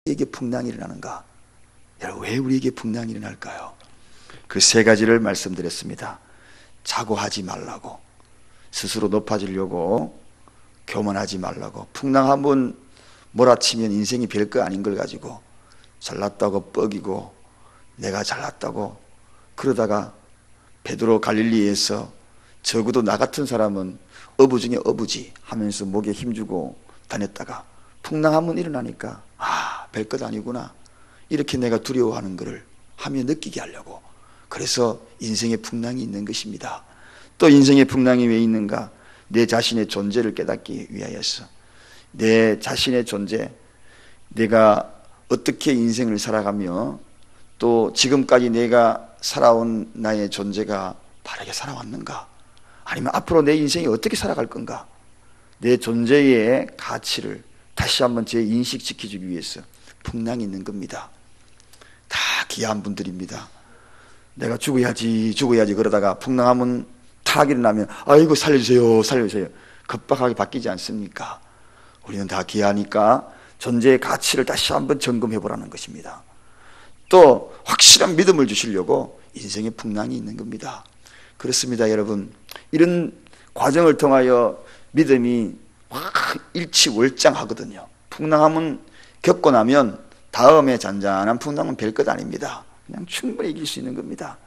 우리에게 풍랑이 일어나는가? 여러분, 왜 우리에게 풍랑이 일어날까요? 그 세 가지를 말씀드렸습니다. 자고하지 말라고, 스스로 높아지려고 교만하지 말라고, 풍랑 한번 몰아치면 인생이 별거 아닌 걸 가지고 잘났다고 뻐기고 내가 잘났다고 그러다가 베드로 갈릴리에서 적어도 나 같은 사람은 어부 중에 어부지 하면서 목에 힘주고 다녔다가 풍랑 한번 일어나니까 별것 아니구나, 이렇게 내가 두려워하는 것을 하며 느끼게 하려고, 그래서 인생의 풍랑이 있는 것입니다. 또 인생의 풍랑이 왜 있는가? 내 자신의 존재를 깨닫기 위하여서, 내 자신의 존재, 내가 어떻게 인생을 살아가며 또 지금까지 내가 살아온 나의 존재가 바르게 살아왔는가, 아니면 앞으로 내 인생이 어떻게 살아갈 건가, 내 존재의 가치를 다시 한번 재인식시키기 위해서 풍랑이 있는 겁니다. 다 귀한 분들입니다. 내가 죽어야지 그러다가 풍랑 한번 탁 일어나면 아이고 살려주세요 급박하게 바뀌지 않습니까? 우리는 다 귀하니까 존재의 가치를 다시 한번 점검해 보라는 것입니다. 또 확실한 믿음을 주시려고 인생의 풍랑이 있는 겁니다. 그렇습니다, 여러분. 이런 과정을 통하여 믿음이 확 일치월장하거든요. 풍랑함은 겪고 나면 다음에 잔잔한 풍랑은 별것 아닙니다. 그냥 충분히 이길 수 있는 겁니다.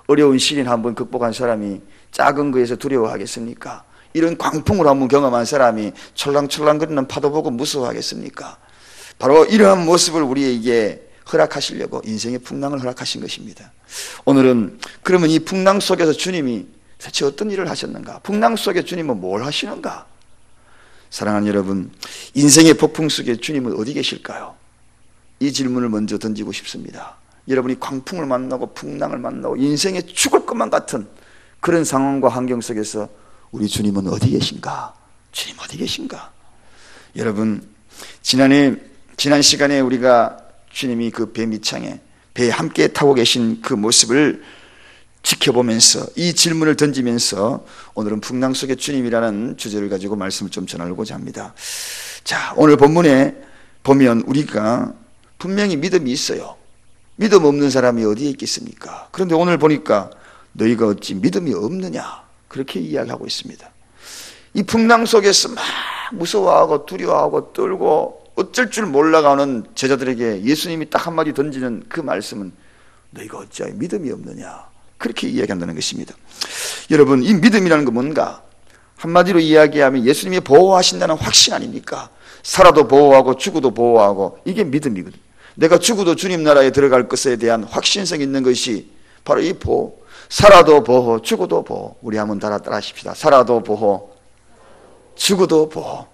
어려운 시련 한번 극복한 사람이 작은 거에서 두려워하겠습니까? 이런 광풍을 한번 경험한 사람이 철랑철랑거리는 파도 보고 무서워하겠습니까? 바로 이러한 모습을 우리에게 허락하시려고 인생의 풍랑을 허락하신 것입니다. 오늘은 그러면 이 풍랑 속에서 주님이 대체 어떤 일을 하셨는가? 풍랑 속에 주님은 뭘 하시는가? 사랑하는 여러분, 인생의 폭풍 속에 주님은 어디 계실까요? 이 질문을 먼저 던지고 싶습니다. 여러분이 광풍을 만나고 풍랑을 만나고 인생에 죽을 것만 같은 그런 상황과 환경 속에서 우리 주님은 어디 계신가? 주님 어디 계신가? 여러분, 지난 시간에 우리가 주님이 그 배 밑창에 배에 함께 타고 계신 그 모습을 지켜보면서 이 질문을 던지면서 오늘은 풍랑 속의 주님이라는 주제를 가지고 말씀을 좀 전하려고자 합니다. 자, 오늘 본문에 보면 우리가 분명히 믿음이 있어요. 믿음 없는 사람이 어디에 있겠습니까? 그런데 오늘 보니까 너희가 어찌 믿음이 없느냐, 그렇게 이야기하고 있습니다. 이 풍랑 속에서 막 무서워하고 두려워하고 떨고 어쩔 줄 몰라가는 제자들에게 예수님이 딱 한마디 던지는 그 말씀은 너희가 어찌하여 믿음이 없느냐, 그렇게 이야기한다는 것입니다. 여러분, 이 믿음이라는 건 뭔가? 한마디로 이야기하면 예수님이 보호하신다는 확신 아닙니까? 살아도 보호하고 죽어도 보호하고, 이게 믿음이거든요. 내가 죽어도 주님 나라에 들어갈 것에 대한 확신성 있는 것이 바로 이 보호. 살아도 보호, 죽어도 보호. 우리 한번 따라 하십시다. 살아도 보호, 죽어도 보호.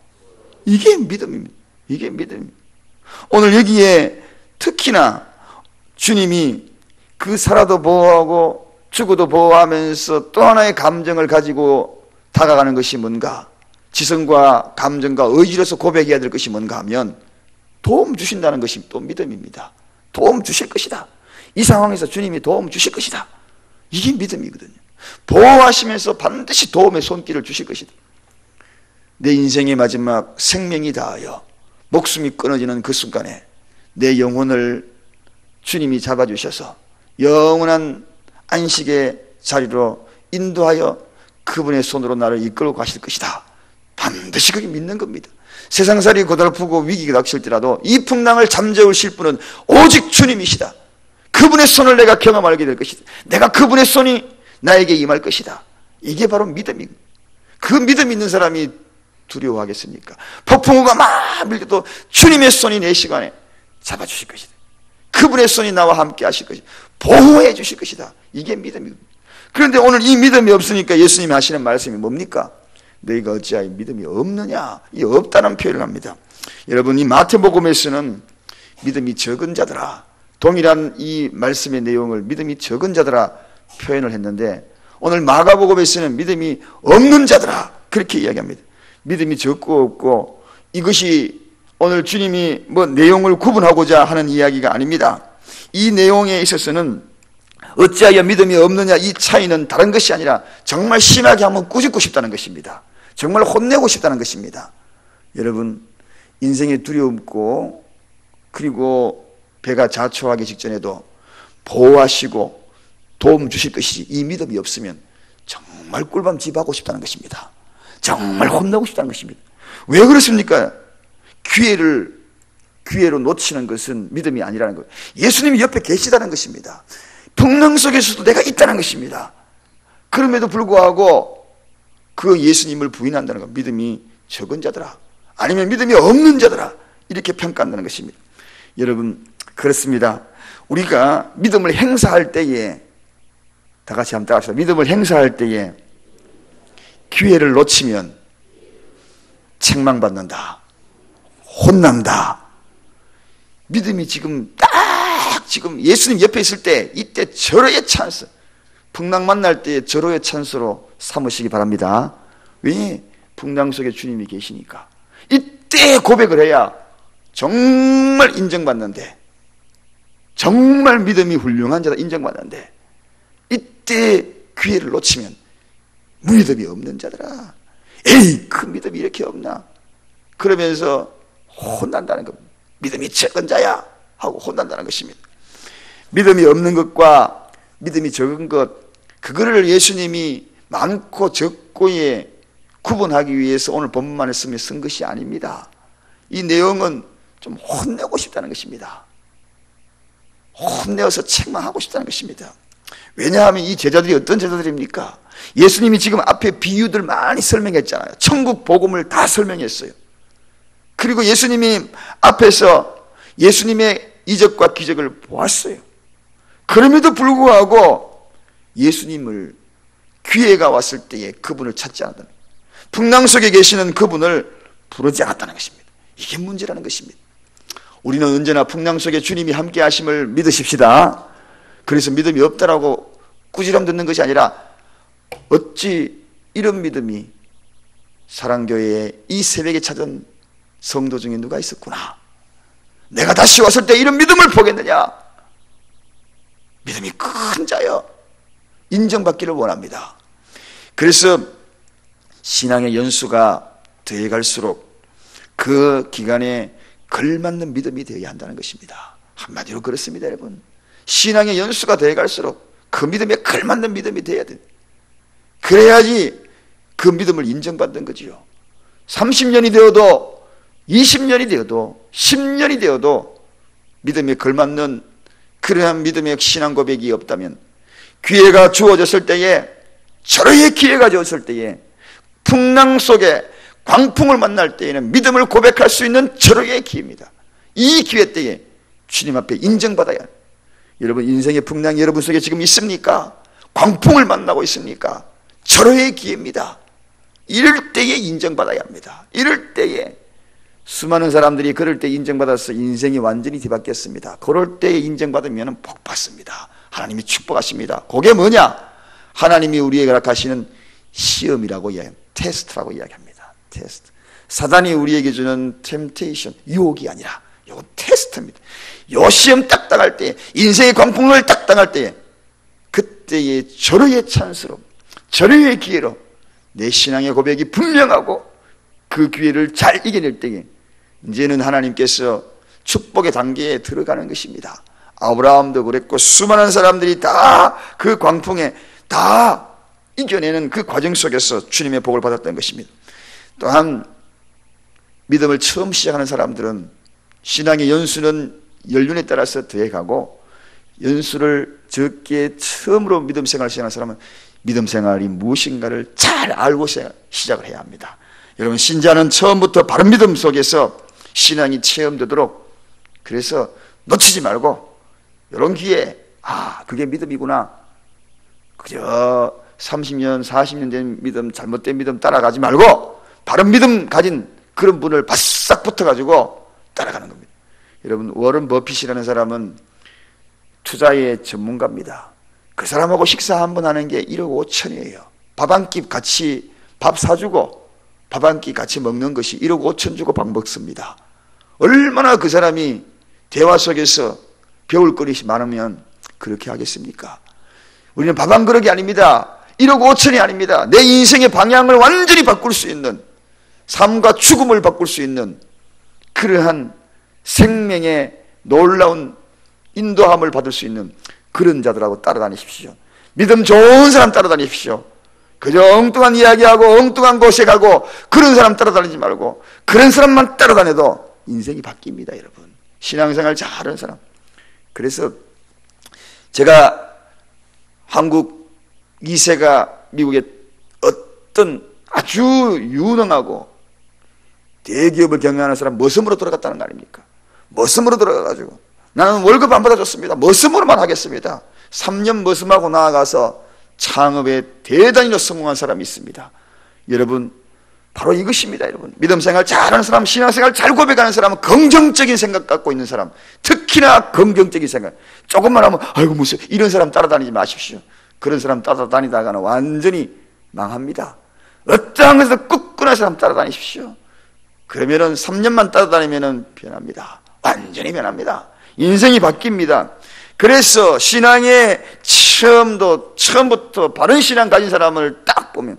이게 믿음입니다. 이게 믿음입니다. 오늘 여기에 특히나 주님이 그 살아도 보호하고 죽어도 보호하면서 또 하나의 감정을 가지고 다가가는 것이 뭔가? 지성과 감정과 의지로서 고백해야 될 것이 뭔가 하면 도움 주신다는 것이 또 믿음입니다. 도움 주실 것이다. 이 상황에서 주님이 도움 주실 것이다. 이게 믿음이거든요. 보호하시면서 반드시 도움의 손길을 주실 것이다. 내 인생의 마지막 생명이 다하여 목숨이 끊어지는 그 순간에 내 영혼을 주님이 잡아주셔서 영원한 안식의 자리로 인도하여 그분의 손으로 나를 이끌고 가실 것이다. 반드시 그게 믿는 겁니다. 세상살이 고달프고 위기가 닥칠지라도 이 풍랑을 잠재우실 분은 오직 주님이시다. 그분의 손을 내가 경험하게 될 것이다. 내가 그분의 손이 나에게 임할 것이다. 이게 바로 믿음이고, 그 믿음 있는 사람이 두려워하겠습니까? 폭풍우가 막 밀려도 주님의 손이 내 시간에 잡아주실 것이다. 그분의 손이 나와 함께 하실 것이다. 보호해 주실 것이다. 이게 믿음이고. 그런데 오늘 이 믿음이 없으니까 예수님이 하시는 말씀이 뭡니까? 너희가 어찌하여 믿음이 없느냐? 이 없다는 표현을 합니다. 여러분, 이 마태복음에서는 믿음이 적은 자들아, 동일한 이 말씀의 내용을 믿음이 적은 자들아 표현을 했는데, 오늘 마가복음에서는 믿음이 없는 자들아 그렇게 이야기합니다. 믿음이 적고 없고, 이것이 오늘 주님이 내용을 구분하고자 하는 이야기가 아닙니다. 이 내용에 있어서는 어찌하여 믿음이 없느냐, 이 차이는 다른 것이 아니라 정말 심하게 한번 꾸짖고 싶다는 것입니다. 정말 혼내고 싶다는 것입니다. 여러분, 인생에 두려움고 그리고 배가 자초하기 직전에도 보호하시고 도움 주실 것이지, 이 믿음이 없으면 정말 꿀밤 집하고 싶다는 것입니다. 정말 혼나고 싶다는 것입니다. 왜 그렇습니까? 기회로 놓치는 것은 믿음이 아니라는 거예요. 예수님이 옆에 계시다는 것입니다. 풍랑 속에서도 내가 있다는 것입니다. 그럼에도 불구하고 그 예수님을 부인한다는 것, 믿음이 적은 자들아, 아니면 믿음이 없는 자들아, 이렇게 평가한다는 것입니다. 여러분, 그렇습니다. 우리가 믿음을 행사할 때에, 다 같이 한번 따라합시다. 믿음을 행사할 때에 기회를 놓치면 책망받는다, 혼난다. 믿음이 지금 예수님 옆에 있을 때, 이때 절호의 찬스, 풍랑 만날 때 절호의 찬스로 삼으시기 바랍니다. 왜? 풍랑 속에 주님이 계시니까. 이때 고백을 해야 정말 인정받는데, 정말 믿음이 훌륭한 자다 인정받는데, 이때 기회를 놓치면 무믿음이 없는 자들아, 에이 그 믿음이 이렇게 없나, 그러면서 혼난다는 것. 믿음이 적은 자야 하고 혼난다는 것입니다. 믿음이 없는 것과 믿음이 적은 것, 그거를 예수님이 많고 적고에 구분하기 위해서 오늘 본문 말씀에 쓴 것이 아닙니다. 이 내용은 좀 혼내고 싶다는 것입니다. 혼내어서 책망하고 싶다는 것입니다. 왜냐하면 이 제자들이 어떤 제자들입니까? 예수님이 지금 앞에 비유들 많이 설명했잖아요. 천국 복음을 다 설명했어요. 그리고 예수님이 앞에서 예수님의 이적과 기적을 보았어요. 그럼에도 불구하고 예수님을, 기회가 왔을 때에 그분을 찾지 않았다는 거예요. 풍랑 속에 계시는 그분을 부르지 않았다는 것입니다. 이게 문제라는 것입니다. 우리는 언제나 풍랑 속에 주님이 함께 하심을 믿으십시다. 그래서 믿음이 없다라고 꾸지람 듣는 것이 아니라, 어찌 이런 믿음이 사랑교회에 이 새벽에 찾은 성도 중에 누가 있었구나, 내가 다시 왔을 때 이런 믿음을 보겠느냐. 믿음이 큰 자여 인정받기를 원합니다. 그래서 신앙의 연수가 더해갈수록 그 기간에 걸맞는 믿음이 되어야 한다는 것입니다. 한마디로 그렇습니다. 여러분, 신앙의 연수가 더해갈수록 그 믿음에 걸맞는 믿음이 되어야 돼. 그래야지 그 믿음을 인정받는 거지요. 30년이 되어도 20년이 되어도 10년이 되어도 믿음에 걸맞는 그러한 믿음의 신앙 고백이 없다면, 기회가 주어졌을 때에, 절호의 기회가 주어졌을 때에, 풍랑 속에 광풍을 만날 때에는 믿음을 고백할 수 있는 절호의 기회입니다. 이 기회 때에 주님 앞에 인정받아야 해요. 여러분, 인생의 풍랑이 여러분 속에 지금 있습니까? 광풍을 만나고 있습니까? 절호의 기회입니다. 이럴 때에 인정받아야 합니다. 이럴 때에, 수많은 사람들이 그럴 때 인정받아서 인생이 완전히 뒤바뀌었습니다. 그럴 때에 인정받으면 복 받습니다. 하나님이 축복하십니다. 그게 뭐냐? 하나님이 우리에게 허락하시는 시험이라고 이야기합니다. 테스트라고 이야기합니다. 테스트. 사단이 우리에게 주는 템테이션, 유혹이 아니라 이건 테스트입니다. 요 시험 딱 당할 때, 인생의 광풍을 딱 당할 때, 그때의 절호의 찬스로, 절호의 기회로 내 신앙의 고백이 분명하고 그 기회를 잘 이겨낼 때에 이제는 하나님께서 축복의 단계에 들어가는 것입니다. 아브라함도 그랬고, 수많은 사람들이 다 그 광풍에 다 이겨내는 그 과정 속에서 주님의 복을 받았던 것입니다. 또한 믿음을 처음 시작하는 사람들은 신앙의 연수는 연륜에 따라서 더해가고, 연수를 적게 처음으로 믿음 생활을 시작하는 사람은 믿음 생활이 무엇인가를 잘 알고 시작을 해야 합니다. 여러분, 신자는 처음부터 바른 믿음 속에서 신앙이 체험되도록, 그래서 놓치지 말고 이런 기회에 그게 믿음이구나, 그저 30년 40년 된 믿음, 잘못된 믿음 따라가지 말고 바른 믿음 가진 그런 분을 바싹 붙어가지고 따라가는 겁니다. 여러분, 워런 버핏이라는 사람은 투자의 전문가입니다. 그 사람하고 식사 한번 하는 게 1억 5천이에요. 밥 한 끼 같이 밥 사주고 밥 한 끼 같이 먹는 것이 1억 5천 주고 밥 먹습니다. 얼마나 그 사람이 대화 속에서 배울 것이 많으면 그렇게 하겠습니까? 우리는 밥 한 그릇이 아닙니다. 1억 5천이 아닙니다. 내 인생의 방향을 완전히 바꿀 수 있는, 삶과 죽음을 바꿀 수 있는 그러한 생명의 놀라운 인도함을 받을 수 있는 그런 자들하고 따라다니십시오. 믿음 좋은 사람 따라다니십시오. 그저 엉뚱한 이야기하고 엉뚱한 곳에 가고 그런 사람 따라다니지 말고, 그런 사람만 따라다녀도 인생이 바뀝니다, 여러분. 신앙생활 잘하는 사람. 그래서 제가 한국 2세가 미국의 어떤 아주 유능하고 대기업을 경영하는 사람 머슴으로 들어갔다는 거 아닙니까? 머슴으로 들어가가지고 나는 월급 안 받아줬습니다. 머슴으로만 하겠습니다. 3년 머슴하고 나아가서 창업에 대단히 성공한 사람이 있습니다. 여러분, 바로 이것입니다. 여러분, 믿음생활 잘하는 사람, 신앙생활 잘 고백하는 사람은 긍정적인 생각 갖고 있는 사람, 특히나 긍정적인 생각. 조금만 하면 아이고 무슨, 이런 사람 따라다니지 마십시오. 그런 사람 따라다니다가는 완전히 망합니다. 어떠한 것에서 굳건한 사람 따라다니십시오. 그러면은 3년만 따라다니면은 변합니다. 완전히 변합니다. 인생이 바뀝니다. 그래서 신앙의 처음부터 바른 신앙 가진 사람을 딱 보면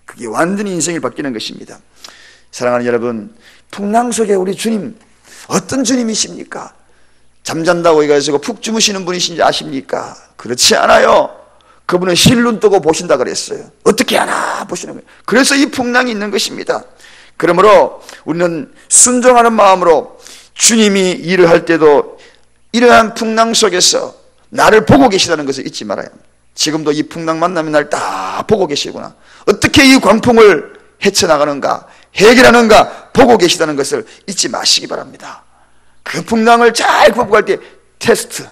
그게 완전히 인생이 바뀌는 것입니다. 사랑하는 여러분, 풍랑 속에 우리 주님, 어떤 주님이십니까? 잠잔다고 해가지고 푹 주무시는 분이신지 아십니까? 그렇지 않아요. 그분은 실눈 뜨고 보신다 그랬어요. 어떻게 하나 보시는 거예요. 그래서 이 풍랑이 있는 것입니다. 그러므로 우리는 순종하는 마음으로 주님이 일을 할 때도 이러한 풍랑 속에서 나를 보고 계시다는 것을 잊지 말아야 합니다. 지금도 이 풍랑 만나면 날 다 보고 계시구나. 어떻게 이 광풍을 헤쳐나가는가, 해결하는가 보고 계시다는 것을 잊지 마시기 바랍니다. 그 풍랑을 잘 극복할 때 테스트,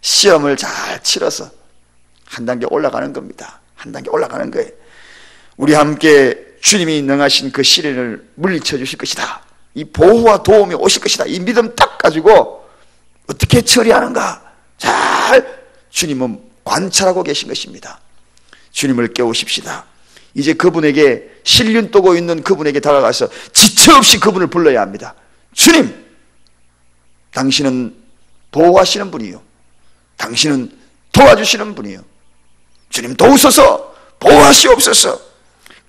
시험을 잘 치러서 한 단계 올라가는 겁니다. 한 단계 올라가는 거예요. 우리 함께 주님이 능하신 그 시련을 물리쳐 주실 것이다. 이 보호와 도움이 오실 것이다. 이 믿음 딱 가지고 어떻게 처리하는가 잘 주님은 관찰하고 계신 것입니다. 주님을 깨우십시다. 이제 그분에게 실륜 뜨고 있는 그분에게 다가가서 지체 없이 그분을 불러야 합니다. 주님, 당신은 보호하시는 분이요, 당신은 도와주시는 분이요, 주님 도우소서, 보호하시옵소서.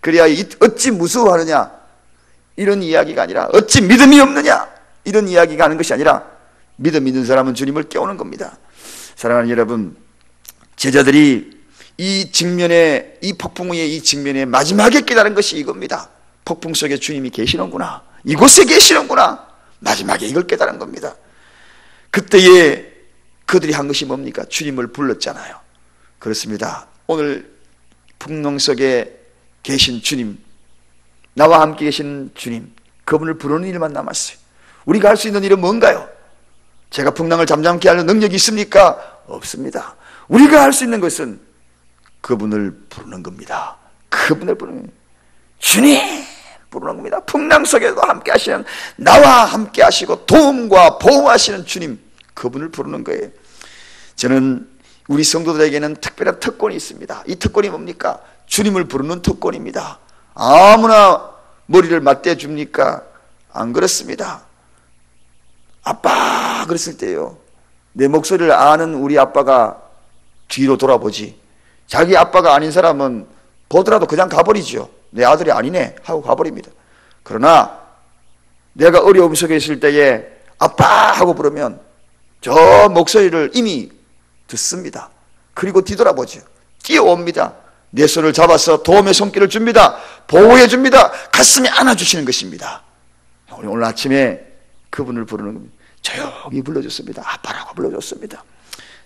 그래야 어찌 무서워하느냐 이런 이야기가 아니라, 어찌 믿음이 없느냐 이런 이야기가 하는 것이 아니라, 믿음 있는 사람은 주님을 깨우는 겁니다. 사랑하는 여러분, 제자들이 이 직면에, 이 폭풍 위에 이 직면에 마지막에 깨달은 것이 이겁니다. 폭풍 속에 주님이 계시는구나, 이곳에 계시는구나. 마지막에 이걸 깨달은 겁니다. 그때에 그들이 한 것이 뭡니까? 주님을 불렀잖아요. 그렇습니다. 오늘 풍랑 속에 계신 주님, 나와 함께 계신 주님, 그분을 부르는 일만 남았어요. 우리가 할 수 있는 일은 뭔가요? 제가 풍랑을 잠잠케 하는 능력이 있습니까? 없습니다. 우리가 할 수 있는 것은 그분을 부르는 겁니다. 그분을 부르는 겁니다. 주님 부르는 겁니다. 풍랑 속에도 함께 하시는, 나와 함께 하시고 도움과 보호하시는 주님, 그분을 부르는 거예요. 저는 우리 성도들에게는 특별한 특권이 있습니다. 이 특권이 뭡니까? 주님을 부르는 특권입니다. 아무나 머리를 맞대 줍니까? 안 그렇습니다. 아빠 그랬을 때요, 내 목소리를 아는 우리 아빠가 뒤로 돌아보지, 자기 아빠가 아닌 사람은 보더라도 그냥 가버리죠. 내 아들이 아니네 하고 가버립니다. 그러나 내가 어려움 속에 있을 때에 아빠 하고 부르면 저 목소리를 이미 듣습니다. 그리고 뒤돌아보죠. 뛰어옵니다. 내 손을 잡아서 도움의 손길을 줍니다. 보호해 줍니다. 가슴에 안아주시는 것입니다. 우리 오늘 아침에 그분을 부르는 겁니다. 조용히 불러줬습니다. 아빠라고 불러줬습니다.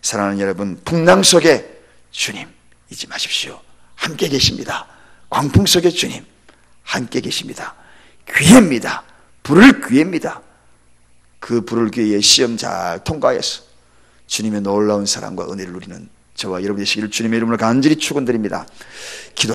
사랑하는 여러분, 풍랑 속에 주님 잊지 마십시오. 함께 계십니다. 광풍 속에 주님 함께 계십니다. 기회입니다. 불을 기회입니다. 그 불을 기회에 시험 잘 통과해서 주님의 놀라운 사랑과 은혜를 누리는 저와 여러분 되시기를 주님의 이름으로 간절히 축원드립니다. 기도